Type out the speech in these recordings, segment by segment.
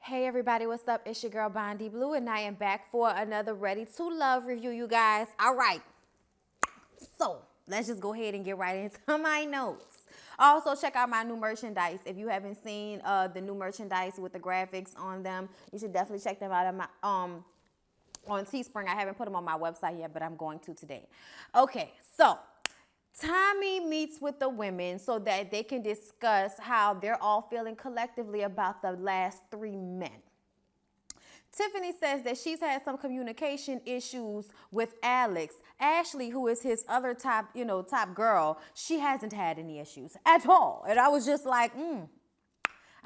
Hey everybody, what's up? It's your girl Bondy Blue, and I am back for another Ready to Love review, you guys. All right, so let's just go ahead and get right into my notes. Also, check out my new merchandise. If you haven't seen the new merchandise with the graphics on them, you should definitely check them out on my on Teespring. I haven't put them on my website yet, but I'm going to today. Okay, so Tommy meets with the women so that they can discuss how they're all feeling collectively about the last 3 men. Tiffany says that she's had some communication issues with Alex. Ashley, who is his other top girl, she hasn't had any issues at all. And I was just like,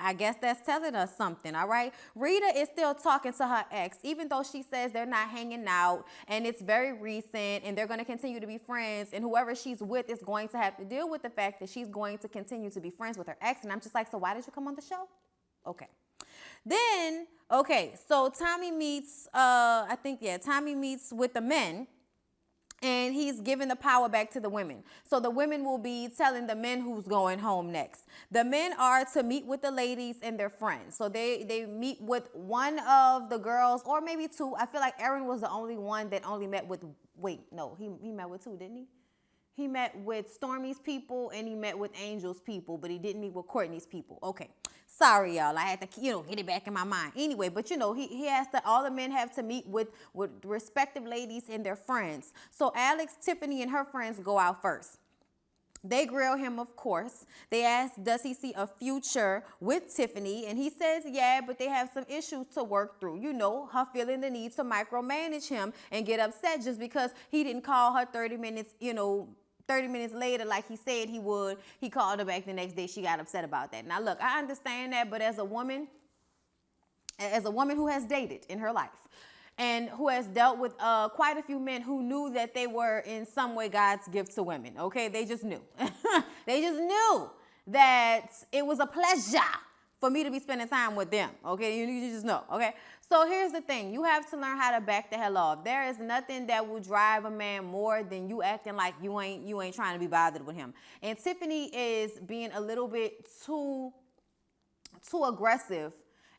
I guess that's telling us something, all right? Rita is still talking to her ex, even though she says they're not hanging out and it's very recent and they're going to continue to be friends, and whoever she's with is going to have to deal with the fact that she's going to continue to be friends with her ex. And I'm just like, so why did you come on the show? Okay. Then, okay, so Tommy meets, Tommy meets with the men. And he's giving the power back to the women. So the women will be telling the men who's going home next. The men are to meet with the ladies and their friends. So they meet with one of the girls, or maybe two. I feel like Aaron was the only one that only met with, he met with two, didn't he? He met with Stormy's people and he met with Angel's people, but he didn't meet with Courtney's people. Okay. Sorry, y'all. I had to, get it back in my mind. Anyway, but he has to, all the men have to meet with respective ladies and their friends. So Alex, Tiffany, and her friends go out first. They grill him, of course. They ask, does he see a future with Tiffany? And he says, yeah, but they have some issues to work through. Her feeling the need to micromanage him and get upset just because he didn't call her 30 minutes, 30 minutes later, like he said he would. He called her back the next day. She got upset about that. Now, look, I understand that, but as a woman who has dated in her life and who has dealt with quite a few men who knew that they were in some way God's gift to women, okay? They just knew. They just knew that it was a pleasure for me to be spending time with them, okay? You just know, okay? So here's the thing. You have to learn how to back the hell off. There is nothing that will drive a man more than you acting like you ain't trying to be bothered with him. And Tiffany is being a little bit too aggressive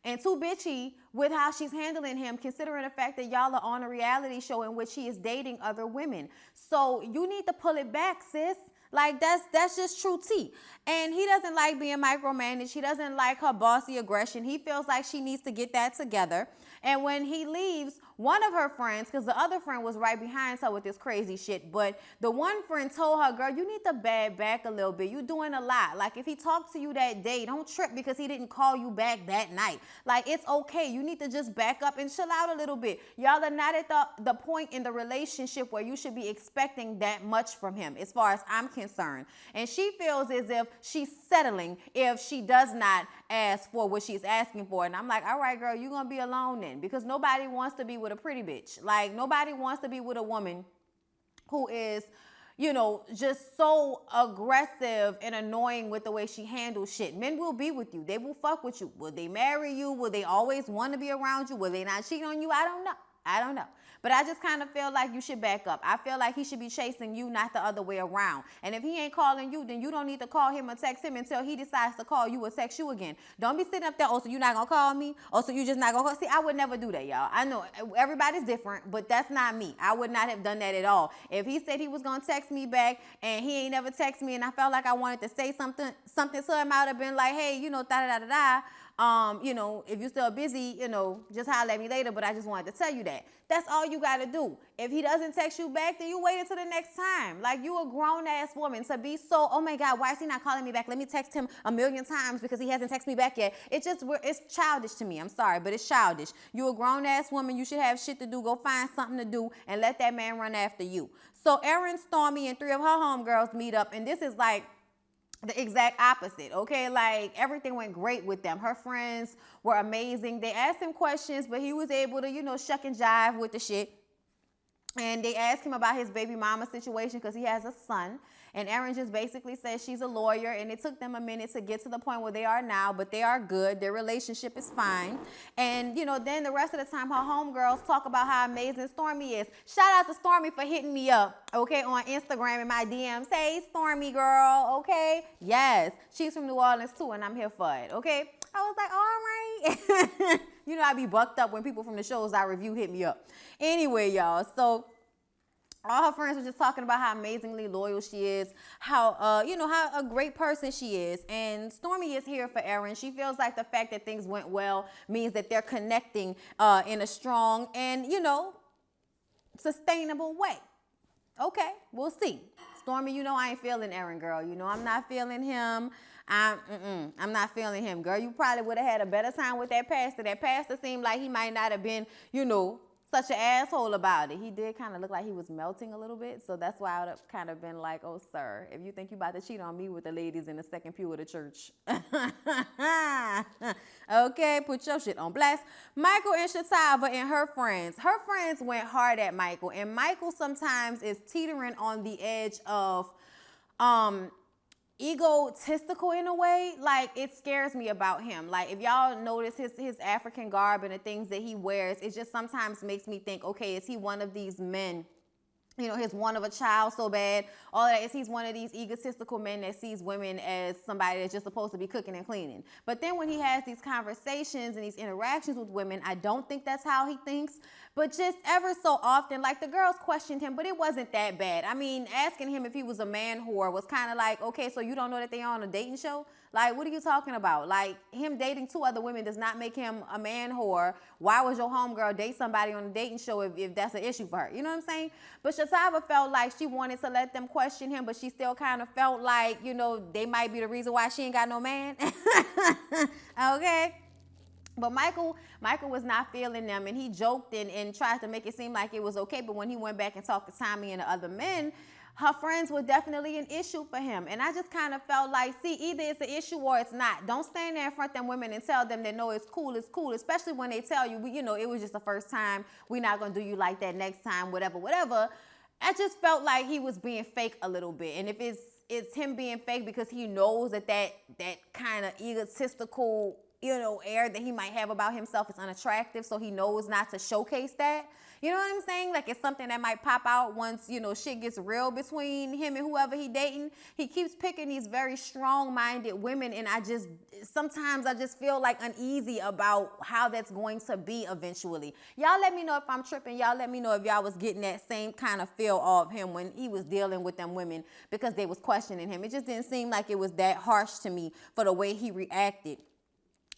and too bitchy with how she's handling him, considering the fact that y'all are on a reality show in which he is dating other women. So you need to pull it back, sis. Like, that's just true tea. And he doesn't like being micromanaged. He doesn't like her bossy aggression. He feels like she needs to get that together. And when he leaves, one of her friends, because the other friend was right behind her with this crazy shit, but the one friend told her, girl, you need to bag back a little bit. You're doing a lot. Like, if he talked to you that day, don't trip because he didn't call you back that night. Like, it's okay. You need to just back up and chill out a little bit. Y'all are not at the point in the relationship where you should be expecting that much from him, as far as I'm concerned. And she feels as if she's settling if she does not ask for what she's asking for. And I'm like, all right, girl, you're going to be alone then, because nobody wants to be with a pretty bitch. Like, nobody wants to be with a woman who is, just so aggressive and annoying with the way she handles shit. Men will be with you. They will fuck with you. Will they marry you? Will they always want to be around you? Will they not cheat on you? I don't know. But I just kind of feel like you should back up. I feel like he should be chasing you, not the other way around. And if he ain't calling you, then you don't need to call him or text him until he decides to call you or text you again. Don't be sitting up there, oh, so you're not going to call me? Oh, so you just not going to call? See, I would never do that, y'all. I know everybody's different, but that's not me. I would not have done that at all. If he said he was going to text me back and he ain't never text me and I felt like I wanted to say something to him, I would have been like, hey, da-da-da-da-da. If you're still busy, just holler at me later, but I just wanted to tell you that. That's all you got to do. If he doesn't text you back, then you wait until the next time. Like, you a grown-ass woman to be so, oh, my God, why is he not calling me back? Let me text him 1,000,000 times because he hasn't texted me back yet. It's childish to me. I'm sorry, but it's childish. You a grown-ass woman. You should have shit to do. Go find something to do and let that man run after you. So Erin, Stormy, and 3 of her homegirls meet up, and this is like the exact opposite, okay? Like, everything went great with them. Her friends were amazing. They asked him questions, but he was able to, shuck and jive with the shit. And they asked him about his baby mama situation because he has a son. And Erin just basically says she's a lawyer, and it took them a minute to get to the point where they are now, but they are good. Their relationship is fine. And, then the rest of the time, her homegirls talk about how amazing Stormy is. Shout out to Stormy for hitting me up, okay, on Instagram in my DMs. Hey, Stormy girl, okay? Yes, she's from New Orleans too, and I'm here for it, okay? I was like, all right. You know, I be bucked up when people from the shows I review hit me up. Anyway, y'all, so all her friends were just talking about how amazingly loyal she is, how, you know, how a great person she is. And Stormy is here for Erin. She feels like the fact that things went well means that they're connecting in a strong and, you know, sustainable way. Okay, we'll see. Stormy, you know I ain't feeling Erin, girl. You know I'm not feeling him. I'm not feeling him, girl. You probably would have had a better time with that pastor. That pastor seemed like he might not have been, you know, such an asshole about it. He did kind of look like he was melting a little bit. So that's why I would have kind of been like, oh, sir, if you think you about to cheat on me with the ladies in the second pew of the church. Okay, put your shit on blast. Michael and Shatava and her friends went hard at Michael. And Michael sometimes is teetering on the edge of egotistical in a way. Like, it scares me about him. Like, if y'all notice his African garb and the things that he wears, it just sometimes makes me think, okay, is he one of these men, you know, he's one of a child so bad, all that is he's one of these egotistical men that sees women as somebody that's just supposed to be cooking and cleaning. But then when he has these conversations and these interactions with women, I don't think that's how he thinks. But just ever so often, like, the girls questioned him, but it wasn't that bad. I mean, asking him if he was a man whore was kind of like, okay, so you don't know that they are on a dating show? Like, what are you talking about? Like, him dating 2 other women does not make him a man whore. Why would your homegirl date somebody on a dating show if that's an issue for her? You know what I'm saying? But Shatava felt like she wanted to let them question him, but she still kind of felt like, you know, they might be the reason why she ain't got no man. Okay? But Michael was not feeling them, and he joked and tried to make it seem like it was okay. But when he went back and talked to Tommy and the other men, her friends were definitely an issue for him. And I just kind of felt like, see, either it's an issue or it's not. Don't stand there in front of them women and tell them that, no, it's cool, especially when they tell you, you know, it was just the first time. We're not going to do you like that next time, whatever. I just felt like he was being fake a little bit. And if it's him being fake because he knows that kind of egotistical, you know, air that he might have about himself is unattractive, so he knows not to showcase that. You know what I'm saying? Like, it's something that might pop out once, you know, shit gets real between him and whoever he dating. He keeps picking these very strong-minded women, and sometimes I just feel like uneasy about how that's going to be eventually. Y'all let me know if I'm tripping. Y'all let me know if y'all was getting that same kind of feel of him when he was dealing with them women because they was questioning him. It just didn't seem like it was that harsh to me for the way he reacted.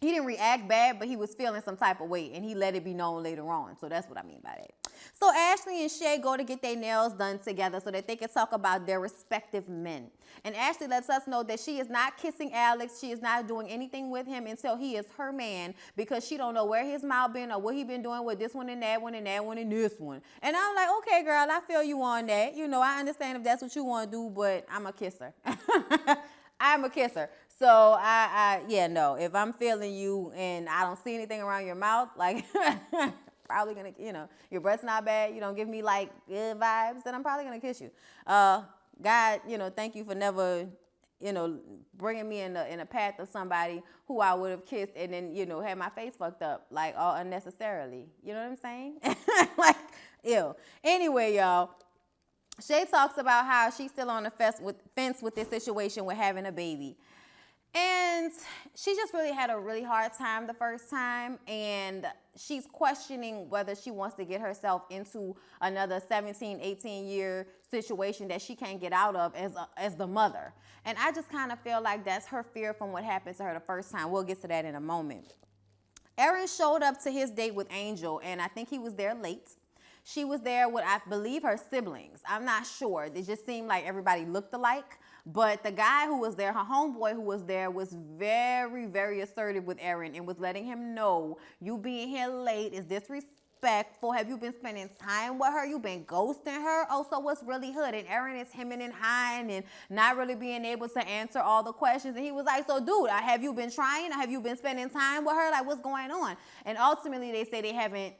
He didn't react bad, but he was feeling some type of way, and he let it be known later on. So that's what I mean by that. So Ashley and Shay go to get their nails done together so that they can talk about their respective men. And Ashley lets us know that she is not kissing Alex. She is not doing anything with him until he is her man, because she don't know where his mouth been or what he been doing with this one and that one and that one and this one. And I'm like, okay, girl, I feel you on that. You know, I understand if that's what you want to do, but I'm a kisser. I'm a kisser. So yeah, no, if I'm feeling you and I don't see anything around your mouth, like, probably gonna, you know, your breath's not bad, you don't give me like good vibes, then I'm probably gonna kiss you. God, you know, thank you for never, you know, bringing me in a path of somebody who I would have kissed and then, you know, had my face fucked up, like, all unnecessarily. You know what I'm saying? Like, ew. Anyway, y'all, Shay talks about how she's still on the fence with this situation with having a baby. And she just really had a really hard time the first time, and she's questioning whether she wants to get herself into another 17, 18-year situation that she can't get out of as the mother. And I just kind of feel like that's her fear from what happened to her the first time. We'll get to that in a moment. Aaron showed up to his date with Angel, and I think he was there late. She was there with, I believe, her siblings. I'm not sure. It just seemed like everybody looked alike. But the guy who was there, her homeboy who was there, was very, very assertive with Aaron and was letting him know, you being here late is disrespectful. Have you been spending time with her? You been ghosting her? Oh, so what's really hood? And Aaron is hemming and hawing and not really being able to answer all the questions. And he was like, so dude, have you been trying? Have you been spending time with her? Like, what's going on? And ultimately they say they haven't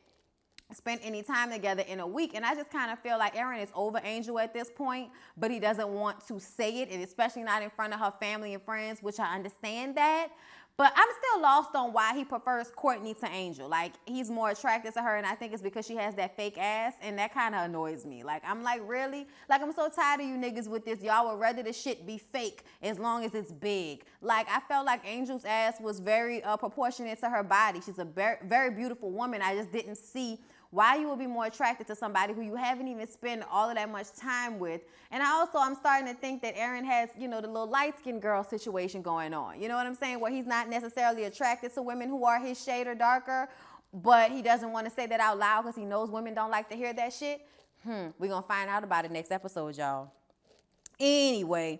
spent any time together in a week. And I just kind of feel like Aaron is over Angel at this point, but he doesn't want to say it, and especially not in front of her family and friends, which I understand that. But I'm still lost on why he prefers Courtney to Angel. Like, he's more attracted to her, and I think it's because she has that fake ass, and that kind of annoys me. Like, I'm like, really? Like, I'm so tired of you niggas with this. Y'all would rather the shit be fake as long as it's big. Like, I felt like Angel's ass was very proportionate to her body. She's a very, very beautiful woman. I just didn't see why you would be more attracted to somebody who you haven't even spent all of that much time with. And I'm starting to think that Aaron has, the little light-skinned girl situation going on. You know what I'm saying? Where he's not necessarily attracted to women who are his shade or darker, but he doesn't want to say that out loud because he knows women don't like to hear that shit. We're going to find out about it next episode, y'all. Anyway,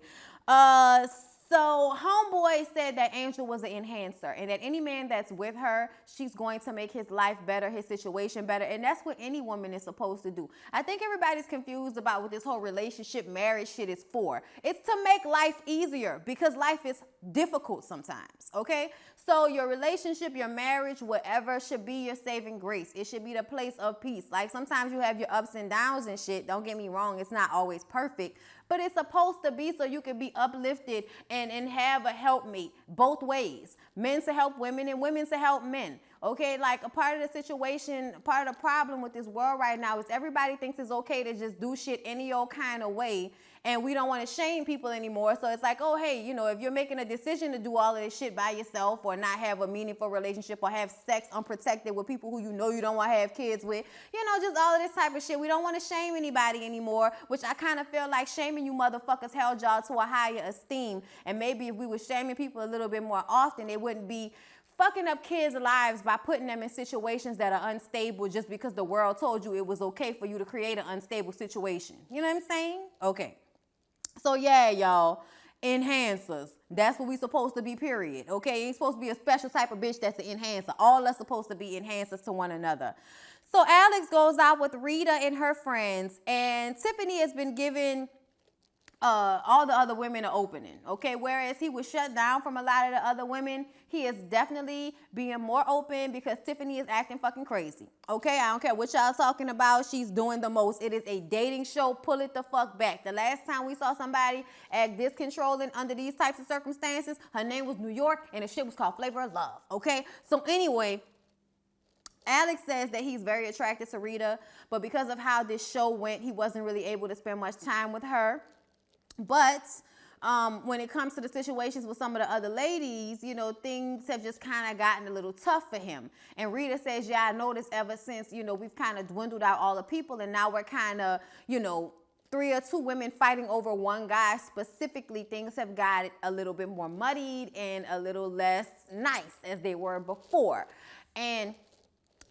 so homeboy said that Angel was an enhancer and that any man that's with her, she's going to make his life better, his situation better. And that's what any woman is supposed to do. I think everybody's confused about what this whole relationship, marriage shit is for. It's to make life easier because life is difficult sometimes, okay? So your relationship, your marriage, whatever should be your saving grace. It should be the place of peace. Like sometimes you have your ups and downs and shit. Don't get me wrong. It's not always perfect. But it's supposed to be so you can be uplifted and have a helpmate both ways. Men to help women and women to help men. Okay, like a part of the situation, part of the problem with this world right now is everybody thinks it's okay to just do shit any old kind of way. And we don't want to shame people anymore. So it's like, oh, hey, if you're making a decision to do all of this shit by yourself or not have a meaningful relationship or have sex unprotected with people who you don't want to have kids with, just all of this type of shit. We don't want to shame anybody anymore, which I kind of feel like shaming you motherfuckers held y'all to a higher esteem. And maybe if we were shaming people a little bit more often, they wouldn't be fucking up kids' lives by putting them in situations that are unstable just because the world told you it was okay for you to create an unstable situation. You know what I'm saying? Okay. So yeah, y'all, enhancers. That's what we supposed to be, period. Okay, ain't supposed to be a special type of bitch that's an enhancer. All us supposed to be enhancers to one another. So Alex goes out with Rita and her friends, and Tiffany has been given all the other women an opening, okay? Whereas he was shut down from a lot of the other women, he is definitely being more open because Tiffany is acting fucking crazy, okay? I don't care what y'all talking about. She's doing the most. It is a dating show. Pull it the fuck back. The last time we saw somebody act this controlling under these types of circumstances, her name was New York, and the shit was called Flavor of Love, okay? So anyway, Alex says that he's very attracted to Rita, but because of how this show went, he wasn't really able to spend much time with her. But when it comes to the situations with some of the other ladies, things have just kind of gotten a little tough for him. And Rita says, yeah, I noticed ever since, we've kind of dwindled out all the people. And now we're kind of, 3 or 2 women fighting over one guy specifically. Things have got a little bit more muddied and a little less nice as they were before. And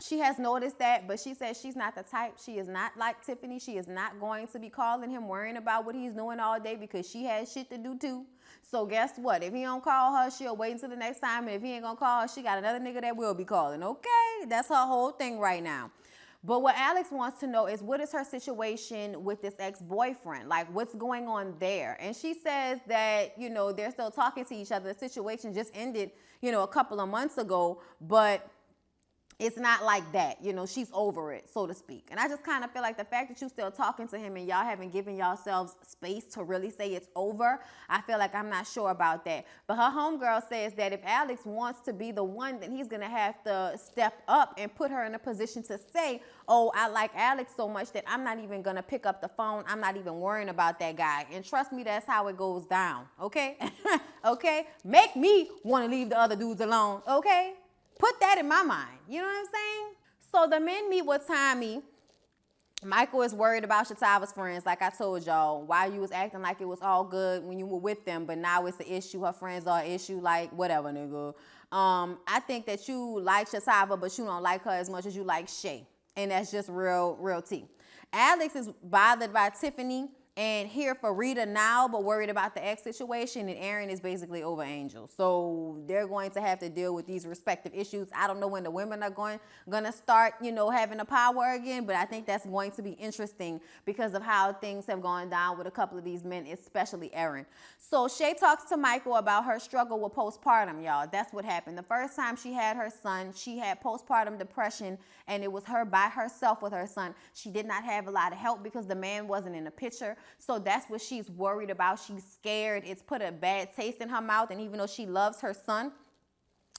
she has noticed that, but she says she's not the type. She is not like Tiffany. She is not going to be calling him, worrying about what he's doing all day because she has shit to do too. So guess what? If he don't call her, she'll wait until the next time. And if he ain't gonna call her, she got another nigga that will be calling. Okay, that's her whole thing right now. But what Alex wants to know is what is her situation with this ex-boyfriend? Like, what's going on there? And she says that, they're still talking to each other. The situation just ended, a couple of months ago, but it's not like that. She's over it, so to speak. And I just kind of feel like the fact that you still talking to him and y'all haven't given yourselves space to really say it's over, I feel like I'm not sure about that. But her homegirl says that if Alex wants to be the one, then he's going to have to step up and put her in a position to say, oh, I like Alex so much that I'm not even going to pick up the phone. I'm not even worrying about that guy. And trust me, that's how it goes down, okay? Okay? Make me want to leave the other dudes alone, okay? Put that in my mind. You know what I'm saying? So the men meet with Tommy. Michael is worried about Shatava's friends. Like I told y'all, why you was acting like it was all good when you were with them, but now it's an issue. Her friends are an issue. Like, whatever, nigga. I think that you like Shatava, but you don't like her as much as you like Shay. And that's just real tea. Alex is bothered by Tiffany and here for Rita now, but worried about the ex situation. And Aaron is basically over Angel. So they're going to have to deal with these respective issues. I don't know when the women are gonna start, having the power again, but I think that's going to be interesting because of how things have gone down with a couple of these men, especially Aaron. So Shay talks to Michael about her struggle with postpartum, y'all. That's what happened. The first time she had her son, she had postpartum depression, and it was her by herself with her son. She did not have a lot of help because the man wasn't in the picture. So that's what she's worried about. She's scared. It's put a bad taste in her mouth. And even though she loves her son,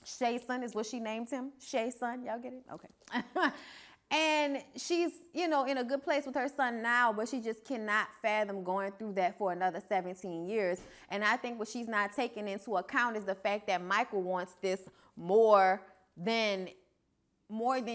Shay's son is what she named him. Shay's son. Y'all get it? Okay. And she's, you know, in a good place with her son now, but she just cannot fathom going through that for another 17 years. And I think what she's not taking into account is the fact that Michael wants this more than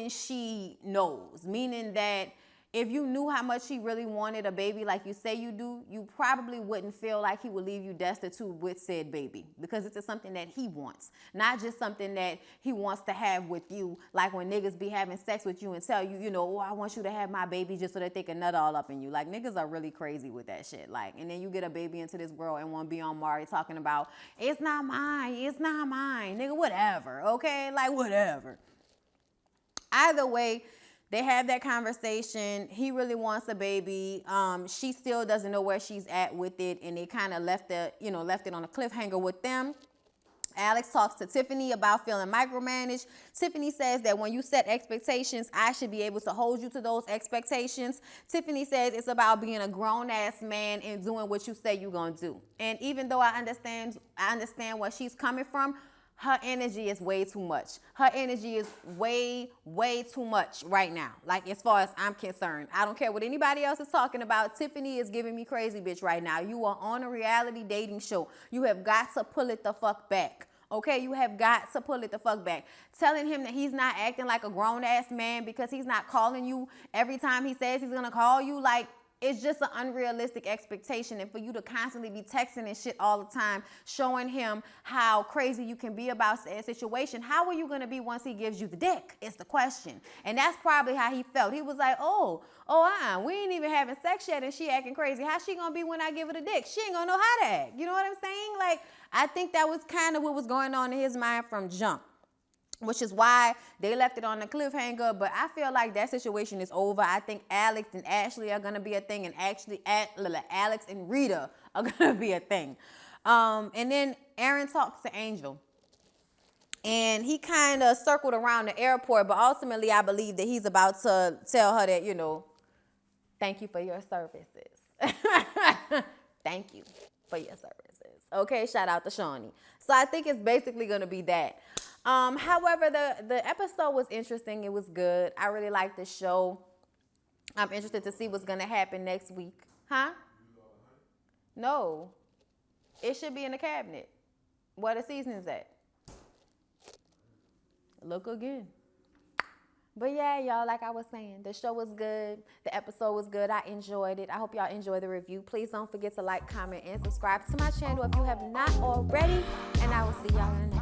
she knows. Meaning that if you knew how much he really wanted a baby like you say you do, you probably wouldn't feel like he would leave you destitute with said baby, because it's something that he wants, not just something that he wants to have with you. Like when niggas be having sex with you and tell you, you know, oh, I want you to have my baby just so that they can nut all up in you. Like, niggas are really crazy with that shit. Like, and then you get a baby into this world and want to be on Mari talking about, it's not mine, it's not mine. Nigga, whatever, okay? Like, whatever. Either way, they have that conversation. He really wants a baby. She still doesn't know where she's at with it, and they kind of left it on a cliffhanger with them. Alex talks to Tiffany about feeling micromanaged. Tiffany says that when you set expectations, I should be able to hold you to those expectations. Tiffany says it's about being a grown-ass man and doing what you say you're gonna do. And even though I understand where she's coming from, her energy is way too much. Her energy is way, way too much right now. Like, as far as I'm concerned, I don't care what anybody else is talking about. Tiffany is giving me crazy bitch right now. You are on a reality dating show. You have got to pull it the fuck back. Okay, you have got to pull it the fuck back. Telling him that he's not acting like a grown-ass man because he's not calling you every time he says he's gonna call you, like, it's just an unrealistic expectation. And for you to constantly be texting and shit all the time, showing him how crazy you can be about a situation, how are you going to be once he gives you the dick? It's the question. And that's probably how he felt. He was like, we ain't even having sex yet and she acting crazy. How's she going to be when I give her the dick? She ain't going to know how to act. You know what I'm saying? Like, I think that was kind of what was going on in his mind from jump, which is why they left it on the cliffhanger. But I feel like that situation is over. I think Alex and Ashley are going to be a thing, and actually Alex and Rita are going to be a thing. And then Aaron talks to Angel, and he kind of circled around the airport, but ultimately I believe that he's about to tell her that, you know, thank you for your services. Thank you for your services. Okay, shout out to Shawnee. So I think it's basically going to be that. However, the episode was interesting. It was good. I really liked the show. I'm interested to see what's going to happen next week. Huh? No. It should be in the cabinet. Where the seasoning's at. Look again. But yeah, y'all, like I was saying, the show was good. The episode was good. I enjoyed it. I hope y'all enjoy the review. Please don't forget to like, comment, and subscribe to my channel if you have not already. And I will see y'all in the next.